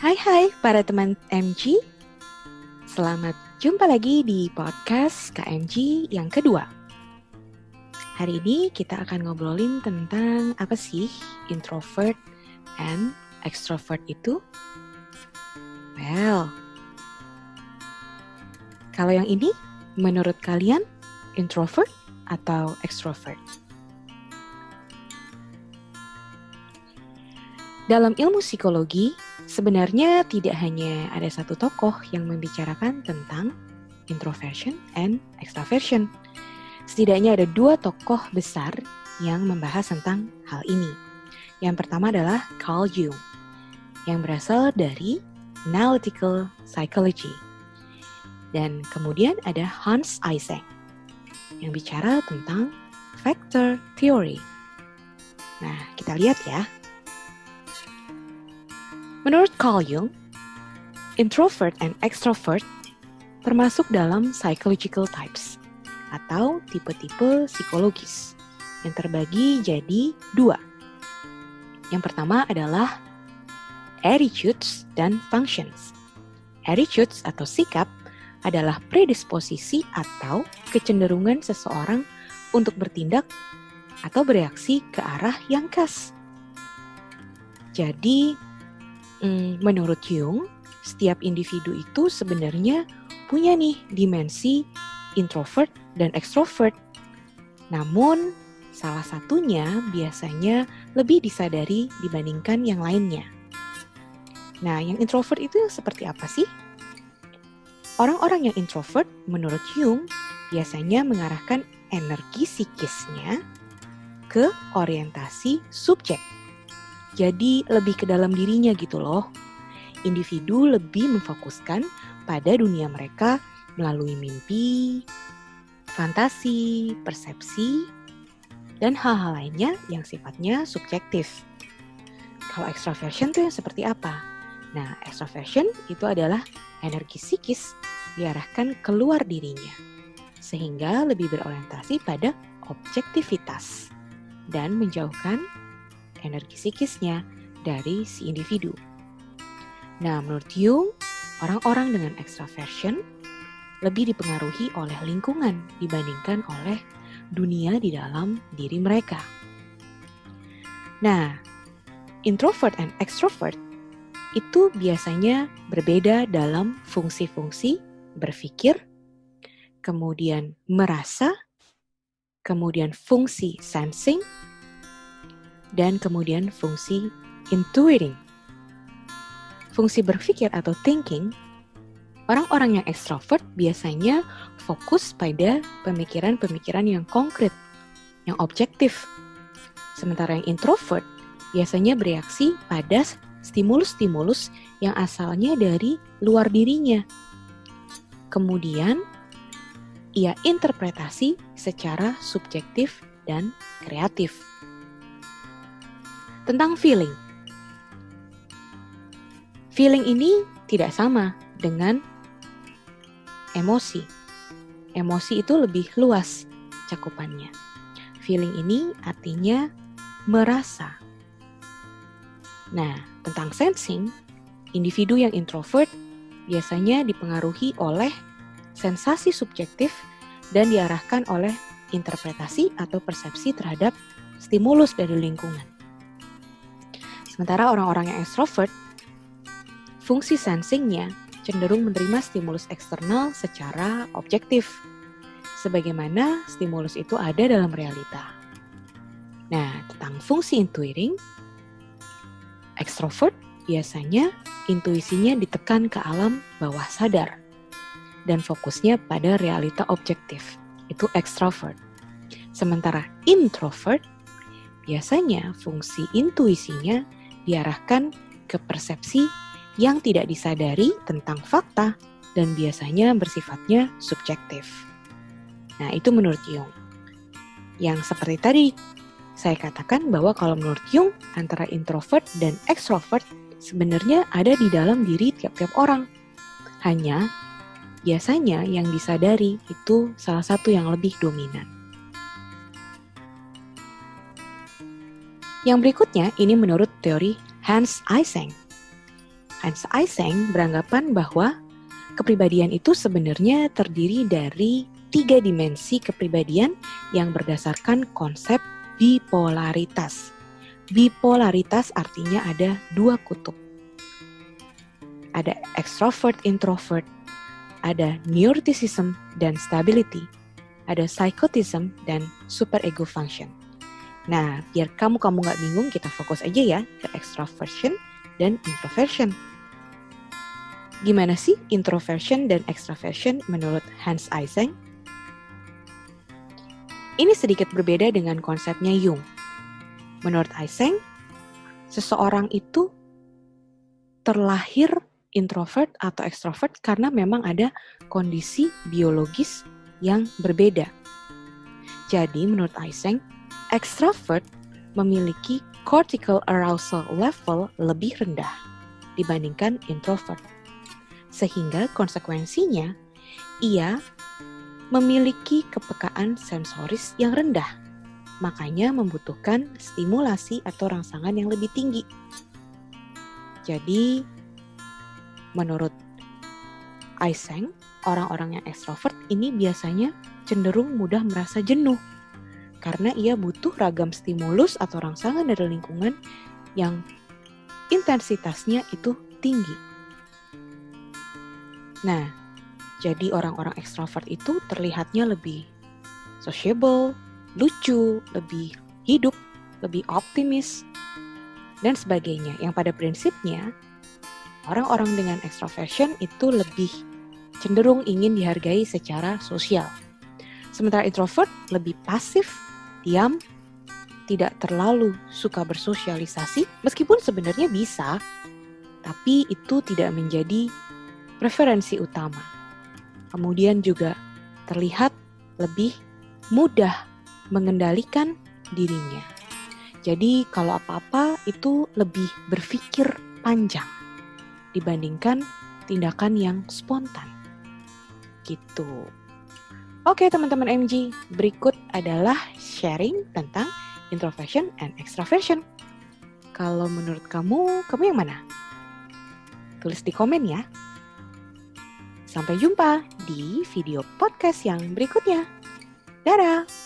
Hai para teman MG, selamat jumpa lagi di podcast KMG yang kedua. Hari ini kita akan ngobrolin tentang apa sih introvert and extrovert itu? Well, kalau yang ini menurut kalian introvert atau extrovert? Dalam ilmu psikologi, sebenarnya tidak hanya ada satu tokoh yang membicarakan tentang introversion and extraversion. Setidaknya ada dua tokoh besar yang membahas tentang hal ini. Yang pertama adalah Carl Jung, yang berasal dari Analytical Psychology. Dan kemudian ada Hans Eysenck, yang bicara tentang Factor Theory. Nah, kita lihat ya. Menurut Carl Jung, introvert and extrovert termasuk dalam psychological types atau tipe-tipe psikologis yang terbagi jadi dua. Yang pertama adalah attitudes dan functions. Attitudes atau sikap adalah predisposisi atau kecenderungan seseorang untuk bertindak atau bereaksi ke arah yang khas. Jadi, menurut Jung, setiap individu itu sebenarnya punya nih dimensi introvert dan extrovert. Namun, salah satunya biasanya lebih disadari dibandingkan yang lainnya. Nah, yang introvert itu seperti apa sih? Orang-orang yang introvert, menurut Jung, biasanya mengarahkan energi psikisnya ke orientasi subjek. Jadi lebih ke dalam dirinya gitu loh. Individu lebih memfokuskan pada dunia mereka melalui mimpi, fantasi, persepsi, dan hal-hal lainnya yang sifatnya subjektif. Kalau extraversion tuh yang seperti apa? Nah, extraversion itu adalah energi psikis diarahkan keluar dirinya, sehingga lebih berorientasi pada objektivitas dan menjauhkan energi psikisnya dari si individu. Nah, menurut Jung, orang-orang dengan extraversion lebih dipengaruhi oleh lingkungan dibandingkan oleh dunia di dalam diri mereka. Nah, introvert and extrovert itu biasanya berbeda dalam fungsi-fungsi berpikir, kemudian merasa, kemudian fungsi sensing, dan kemudian fungsi intuiting. Fungsi berpikir atau thinking, orang-orang yang extrovert biasanya fokus pada pemikiran-pemikiran yang konkret, yang objektif. Sementara yang introvert biasanya bereaksi pada stimulus-stimulus yang asalnya dari luar dirinya. Kemudian, ia interpretasi secara subjektif dan kreatif. Tentang feeling. Feeling ini tidak sama dengan emosi. Emosi itu lebih luas cakupannya. Feeling ini artinya merasa. Nah, tentang sensing, individu yang introvert biasanya dipengaruhi oleh sensasi subjektif dan diarahkan oleh interpretasi atau persepsi terhadap stimulus dari lingkungan. Sementara orang-orang yang extrovert, fungsi sensingnya cenderung menerima stimulus eksternal secara objektif, sebagaimana stimulus itu ada dalam realita. Nah, tentang fungsi intuiting, extrovert biasanya intuisinya ditekan ke alam bawah sadar dan fokusnya pada realita objektif, itu extrovert. Sementara introvert, biasanya fungsi intuisinya diarahkan ke persepsi yang tidak disadari tentang fakta dan biasanya bersifatnya subjektif. Nah, itu menurut Jung. Yang seperti tadi saya katakan bahwa kalau menurut Jung, antara introvert dan extrovert sebenarnya ada di dalam diri tiap-tiap orang. Hanya biasanya yang disadari itu salah satu yang lebih dominan. Yang berikutnya ini menurut teori Hans Eysenck. Hans Eysenck beranggapan bahwa kepribadian itu sebenarnya terdiri dari 3 dimensi kepribadian yang berdasarkan konsep bipolaritas. Bipolaritas artinya ada 2 kutub. Ada extrovert, introvert, ada neuroticism dan stability, ada psychotism dan superego function. Nah, biar kamu nggak bingung, kita fokus aja ya ke extroversion dan introversion. Gimana sih introversion dan extroversion menurut Hans Eysenck? Ini sedikit berbeda dengan konsepnya Jung. Menurut Eysenck, seseorang itu terlahir introvert atau extrovert karena memang ada kondisi biologis yang berbeda. Jadi menurut Eysenck, extrovert memiliki cortical arousal level lebih rendah dibandingkan introvert. Sehingga konsekuensinya, ia memiliki kepekaan sensoris yang rendah. Makanya membutuhkan stimulasi atau rangsangan yang lebih tinggi. Jadi, menurut Eysenck, orang-orang yang ekstrovert ini biasanya cenderung mudah merasa jenuh karena ia butuh ragam stimulus atau rangsangan dari lingkungan yang intensitasnya itu tinggi. Nah, jadi orang-orang ekstrovert itu terlihatnya lebih sociable, lucu, lebih hidup, lebih optimis, dan sebagainya. Yang pada prinsipnya, orang-orang dengan extroversion itu lebih cenderung ingin dihargai secara sosial. Sementara introvert lebih pasif, diam, tidak terlalu suka bersosialisasi, meskipun sebenarnya bisa, tapi itu tidak menjadi preferensi utama. Kemudian juga terlihat lebih mudah mengendalikan dirinya. Jadi kalau apa-apa itu lebih berpikir panjang dibandingkan tindakan yang spontan. Gitu. Oke teman-teman MG, berikut adalah sharing tentang introversion and extroversion. Kalau menurut kamu yang mana? Tulis di komen ya. Sampai jumpa di video podcast yang berikutnya. Dadah!